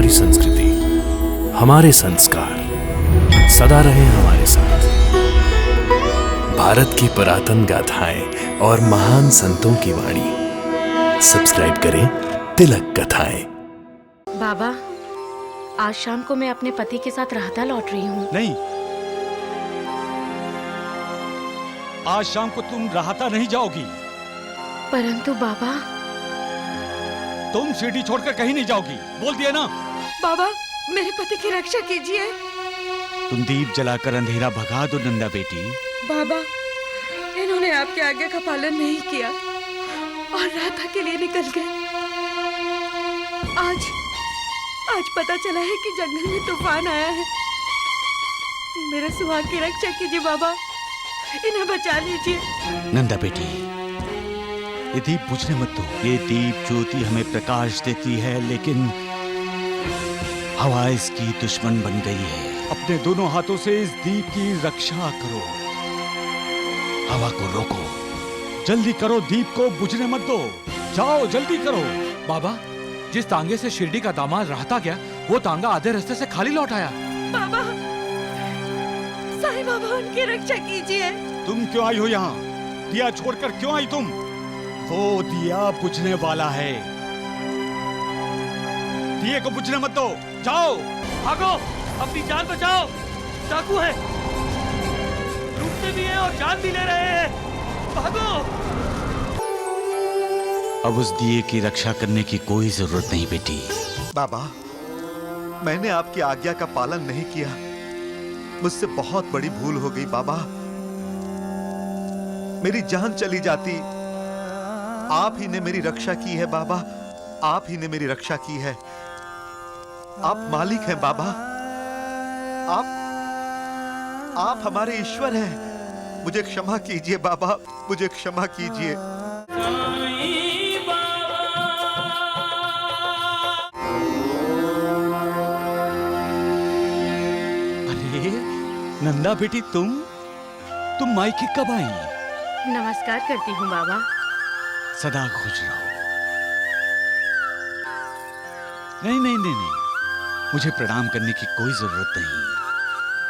हमारी संस्कृति, हमारे संस्कार सदा रहे हमारे साथ। भारत की पुरातन गाथाएं और महान संतों की वाणी। सब्सक्राइब करें तिलक कथाएं। बाबा, आज शाम को मैं अपने पति के साथ रहता लौट रही हूँ। नहीं, आज शाम को तुम राहता नहीं जाओगी। परंतु बाबा, तुम सिटी छोड़कर कहीं नहीं जाओगी, बोल दिया ना। बाबा, मेरे पति की रक्षा कीजिए। तुम दीप जलाकर अंधेरा भगा दो नंदा बेटी। बाबा, इन्होंने आपके आज्ञा का पालन नहीं किया और राहता के लिए निकल गए। आज पता चला है कि जंगल में तूफान आया है। मेरे सुहाग की रक्षा कीजिए बाबा, इन्हें बचा लीजिए। नंदा बेटी, ये दीप बुझने मत दो। ये दीप ज्योति हमें प्रकाश देती है, लेकिन हवा इसकी दुश्मन बन गई है। अपने दोनों हाथों से इस दीप की रक्षा करो। हवा को रोको, जल्दी करो, दीप को बुझने मत दो। जाओ, जल्दी करो। बाबा, जिस तांगे से शिरडी का दामाद राहता गया, वो तांगा आधे रास्ते से खाली लौट आया। बाबा, साईं बाबा, उनकी रक्षा कीजिए। तुम क्यों आई हो यहाँ? दिया छोड़कर क्यों आई तुम? वो दिया बुझने वाला है। दिए को बुझने मत दो। जाओ, भागो, अपनी जान बचाओ। डाकू है, लूटते भी हैं और जान भी ले रहे हैं। भागो। अब उस दिए की रक्षा करने की कोई जरूरत नहीं बेटी। बाबा, मैंने आपकी आज्ञा का पालन नहीं किया। मुझसे बहुत बड़ी भूल हो गई बाबा। मेरी जान चली जाती। आप ही ने मेरी रक्षा की है बाबा, आप ही ने मेरी रक्षा की है। आप मालिक हैं बाबा। आप हमारे ईश्वर हैं। मुझे क्षमा कीजिए बाबा, मुझे क्षमा कीजिए। अरे नंदा बेटी, तुम मायके कब आई? नमस्कार करती हूँ बाबा। सदा खुश रहो। नहीं, मुझे प्रणाम करने की कोई जरूरत नहीं।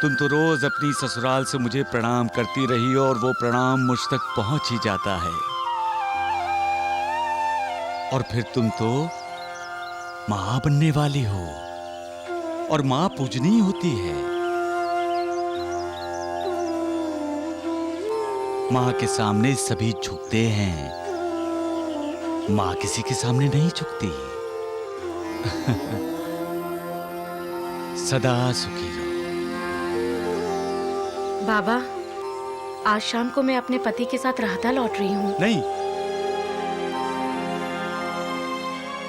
तुम तो रोज अपनी ससुराल से मुझे प्रणाम करती रही और वो प्रणाम मुझ तक पहुंच ही जाता है। और फिर तुम तो मां बनने वाली हो, और मां पूजनीय होती है। मां के सामने सभी झुकते हैं, मां किसी के सामने नहीं झुकती। सदा सुखी रहो। बाबा, आज शाम को मैं अपने पति के साथ रहता लौट रही हूँ। नहीं,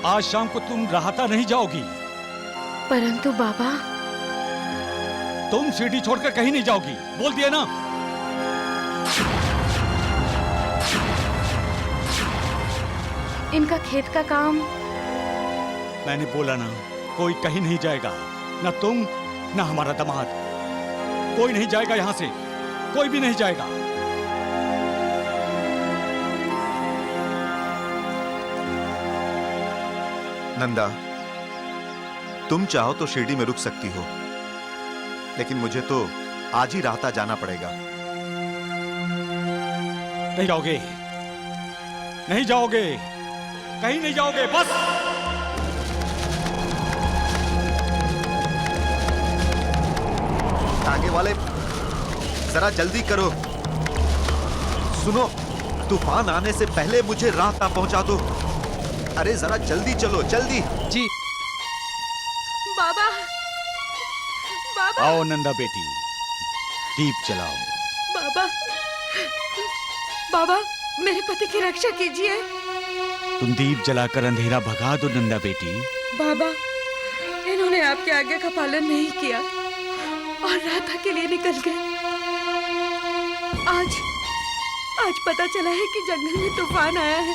आज शाम को तुम राहता नहीं जाओगी। परंतु बाबा, तुम सिटी छोड़कर कहीं नहीं जाओगी, बोल दिया ना। इनका खेत का काम। मैंने बोला ना, कोई कहीं नहीं जाएगा। ना तुम, ना हमारा दामाद। कोई नहीं जाएगा यहां से, कोई भी नहीं जाएगा। नंदा, तुम चाहो तो शिरडी में रुक सकती हो, लेकिन मुझे तो आज ही राहता जाना पड़ेगा। नहीं जाओगे, नहीं जाओगे, कहीं नहीं जाओगे, बस। आगे वाले, जरा जल्दी करो। सुनो, तूफान आने से पहले मुझे राहता पहुंचा दो। अरे जरा जल्दी चलो, जल्दी। जी। बाबा, बाबा, आओ नंदा बेटी, दीप जलाओ। बाबा, बाबा, मेरे पति की रक्षा कीजिए। तुम दीप जलाकर अंधेरा भगा दो नंदा बेटी। बाबा, इन्होंने आपके आज्ञा का पालन नहीं किया और राहता के लिए निकल गए। आज पता चला है कि जंगल में तूफान आया है।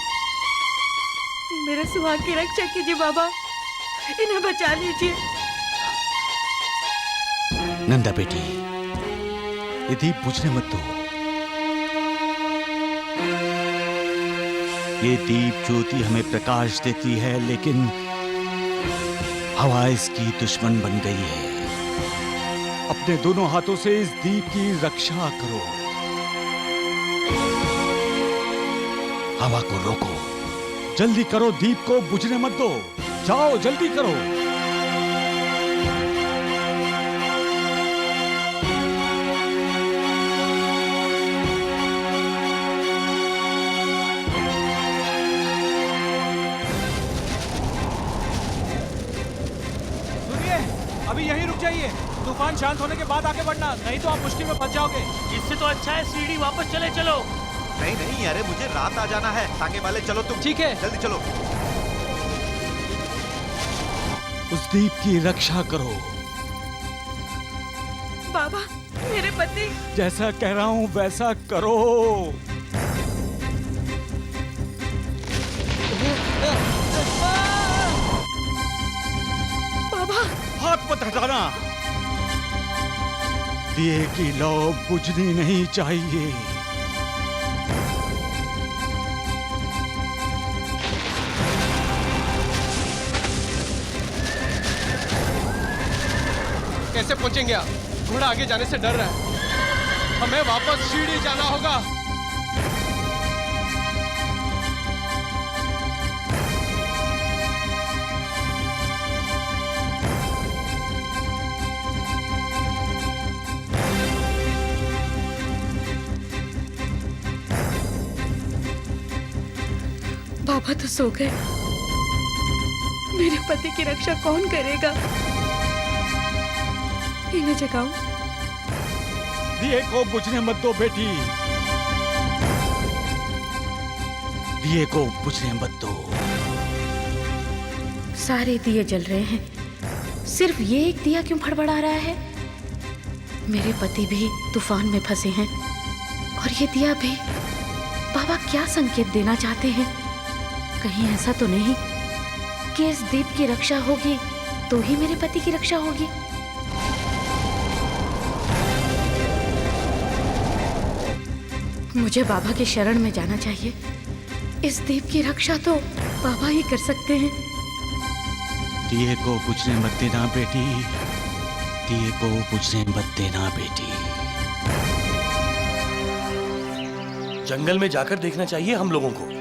मेरे सुहाग की रक्षा कीजिए बाबा, इन्हें बचा लीजिए। नंदा बेटी, ये दीप बुझने मत दो। ये दीप ज्योति हमें प्रकाश देती है, लेकिन हवा इसकी दुश्मन बन गई है। अपने दोनों हाथों से इस दीप की रक्षा करो। हवा को रोको, जल्दी करो, दीप को बुझने मत दो। जाओ जल्दी करो। सुनिए, अभी यहीं रुक जाइए। तूफान शांत होने के बाद आगे बढ़ना, नहीं तो आप मुश्किल में फंस जाओगे। इससे तो अच्छा है सीढ़ी वापस चले चलो। नहीं नहीं, अरे मुझे रात आ जाना है। आगे वाले चलो तुम। ठीक है। जल्दी चलो। उस दीप की रक्षा करो। बाबा, मेरे पति। जैसा कह रहा हूं वैसा करो। बाबा, हाथ मत हटाना। दिए की लौ बुझनी नहीं चाहिए। कैसे पहुंचेंगे आप? घोड़ा आगे जाने से डर रहा है। हमें वापस सीढ़ी जाना होगा। बाबा तो सो गए। मेरे पति की रक्षा कौन करेगा? इन्हें जगाऊं? दिए को बुझने मत दो बेटी। दिए को बुझने मत दो। सारे दिए जल रहे हैं, सिर्फ ये एक दिया क्यों फड़फड़ा रहा है? मेरे पति भी तूफान में फंसे हैं और ये दिया भी। बाबा क्या संकेत देना चाहते हैं? कहीं ऐसा तो नहीं कि इस दीप की रक्षा होगी तो ही मेरे पति की रक्षा होगी? मुझे बाबा की शरण में जाना चाहिए। इस दीप की रक्षा तो बाबा ही कर सकते हैं। दिए को बुझने मत देना बेटी। दिए को बुझने मत देना बेटी। जंगल में जाकर देखना चाहिए हम लोगों को।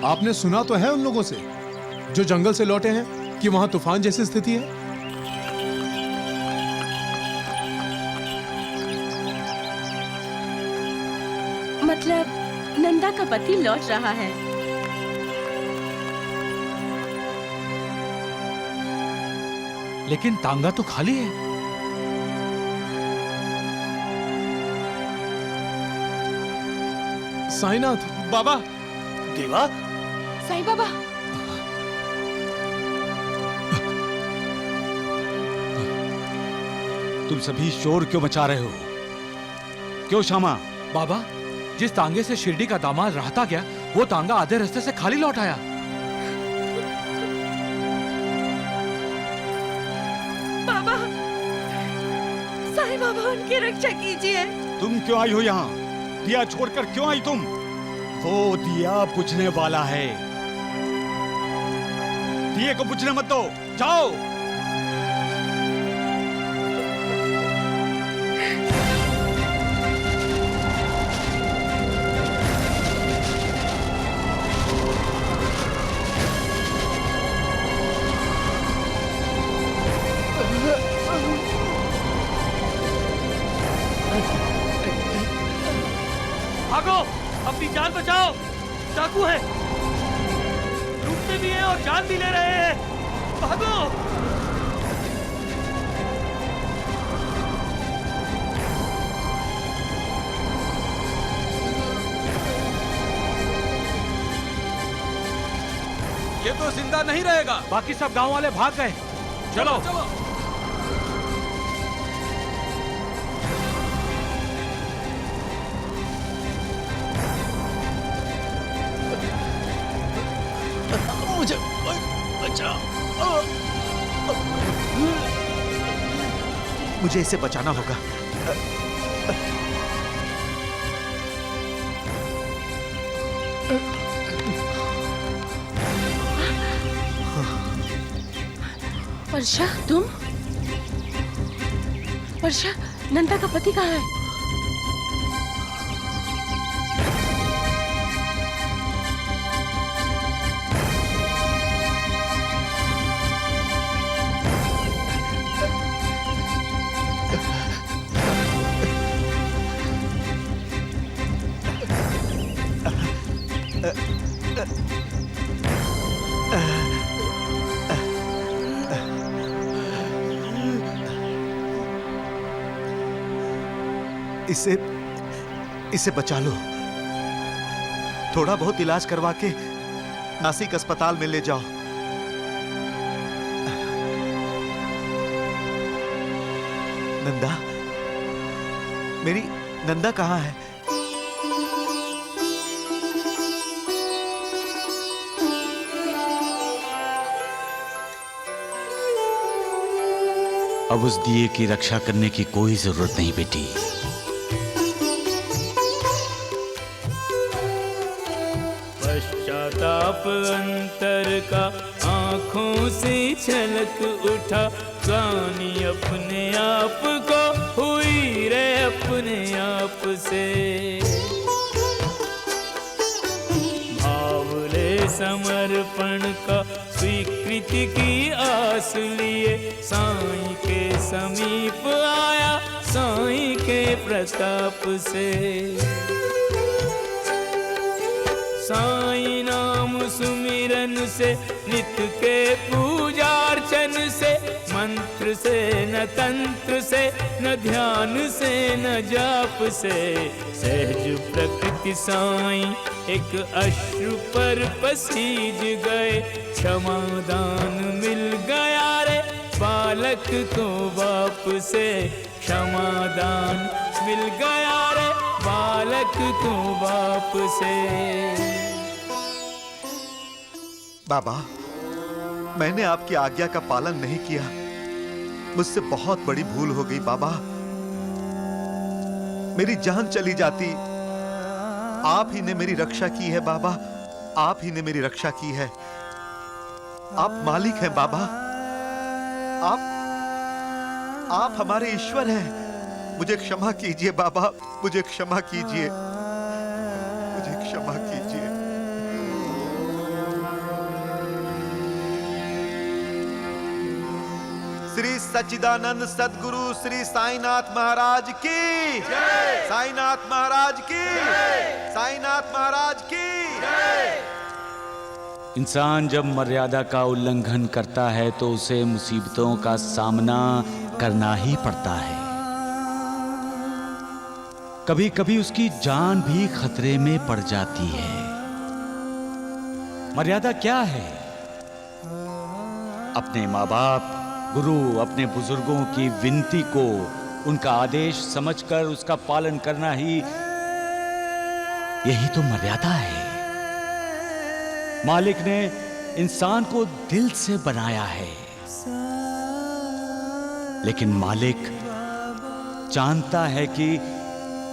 आपने सुना तो है उन लोगों से जो जंगल से लौटे हैं कि वहां तूफान जैसी स्थिति है। मतलब नंदा का पति लौट रहा है। लेकिन तांगा तो खाली है। साईनाथ, बाबा, देवा, साईं बाबा, तुम सभी शोर क्यों मचा रहे हो? क्यों श्यामा? बाबा, जिस तांगे से शिरडी का दामाद रहता गया, वो तांगा आधे रास्ते से खाली लौट आया। बाबा, साईं बाबा उनकी रक्षा कीजिए। तुम क्यों आई हो यहाँ? दिया छोड़कर क्यों आई तुम? वो दिया बुझने वाला है। दिए को बुझने मत दो। जाओ। भागो, अपनी जान बचाओ। डाकू है, लूटते भी हैं और जान भी ले रहे हैं। भागो। ये तो जिंदा नहीं रहेगा। बाकी सब गांव वाले भाग गए। चलो। मुझे बचाओ। मुझे इसे बचाना होगा। वर्षा, तुम? वर्षा, नंदा का पति कहाँ है? इसे बचा लो। थोड़ा बहुत इलाज करवा के नासिक अस्पताल में ले जाओ। नंदा, मेरी नंदा कहाँ है? अब उस दिए की रक्षा करने की कोई जरूरत नहीं बेटी। पश्चाताप अंतर का आंखों से छलक उठा, जानी अपने आप को हुई रे अपने आप से। भावले समर्पण का स्वीकृति की आस लिए, साईं के समीप आया साईं के प्रताप से। साईं नाम सुमिरन से, नित्य के पूजार्चन से, मंत्र से न तंत्र से, न ध्यान से न जाप से, सहज प्रकृति साईं एक अश्रु पर पसीज गए। क्षमादान मिल गया रे बालक को बाप से, क्षमादान मिल गया रे बालक को बाप से। बाबा, मैंने आपकी आज्ञा का पालन नहीं किया। मुझसे बहुत बड़ी भूल हो गई बाबा। मेरी जान चली जाती। आप ही ने मेरी रक्षा की है बाबा, आप ही ने मेरी रक्षा की है। आप मालिक हैं बाबा, आप हमारे ईश्वर हैं। मुझे क्षमा कीजिए बाबा, मुझे क्षमा कीजिए, मुझे क्षमा कीजिए। श्री सच्चिदानंद सद्गुरु श्री साईनाथ महाराज की जय। साईनाथ महाराज की जय। साईनाथ महाराज की जय। इंसान जब मर्यादा का उल्लंघन करता है तो उसे मुसीबतों का सामना करना ही पड़ता है। कभी कभी उसकी जान भी खतरे में पड़ जाती है। मर्यादा क्या है? अपने माँ बाप, गुरु, अपने बुजुर्गों की विनती को उनका आदेश समझकर उसका पालन करना ही, यही तो मर्यादा है। मालिक ने इंसान को दिल से बनाया है, लेकिन मालिक जानता है कि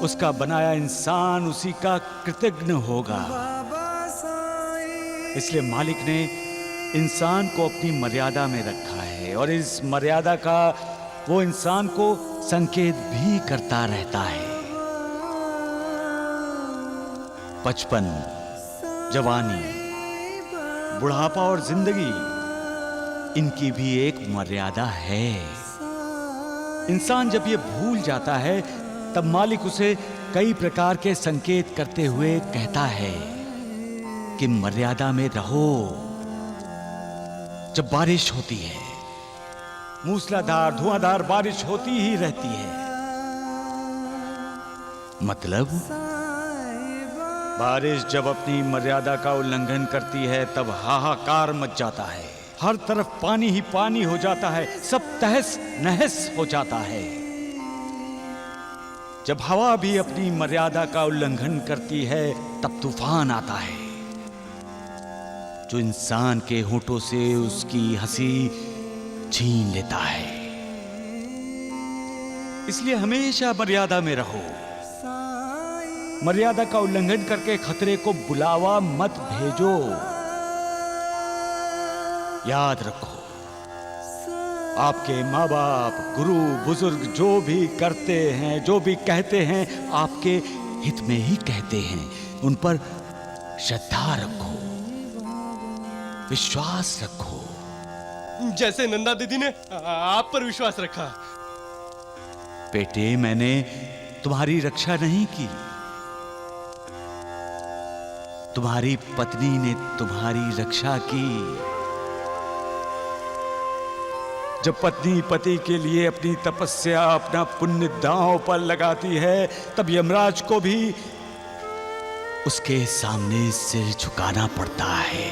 उसका बनाया इंसान उसी का कृतज्ञ होगा। इसलिए मालिक ने इंसान को अपनी मर्यादा में रखा है और इस मर्यादा का वो इंसान को संकेत भी करता रहता है। बचपन, जवानी, बुढ़ापा और जिंदगी, इनकी भी एक मर्यादा है। इंसान जब ये भूल जाता है तब मालिक उसे कई प्रकार के संकेत करते हुए कहता है कि मर्यादा में रहो। जब बारिश होती है, मूसलाधार धुआंधार बारिश होती ही रहती है, मतलब बारिश जब अपनी मर्यादा का उल्लंघन करती है तब हाहाकार मच जाता है। हर तरफ पानी ही पानी हो जाता है, सब तहस नहस हो जाता है। जब हवा भी अपनी मर्यादा का उल्लंघन करती है तब तूफान आता है, जो इंसान के होठों से उसकी हंसी छीन लेता है। इसलिए हमेशा मर्यादा में रहो। मर्यादा का उल्लंघन करके खतरे को बुलावा मत भेजो। याद रखो, आपके माँ बाप, गुरु, बुजुर्ग जो भी करते हैं, जो भी कहते हैं, आपके हित में ही कहते हैं। उन पर श्रद्धा रखो, विश्वास रखो, जैसे नंदा दीदी ने आप पर विश्वास रखा। बेटे, मैंने तुम्हारी रक्षा नहीं की, तुम्हारी पत्नी ने तुम्हारी रक्षा की। जब पत्नी पति के लिए अपनी तपस्या, अपना पुण्य दांव पर लगाती है, तब यमराज को भी उसके सामने सिर झुकाना पड़ता है।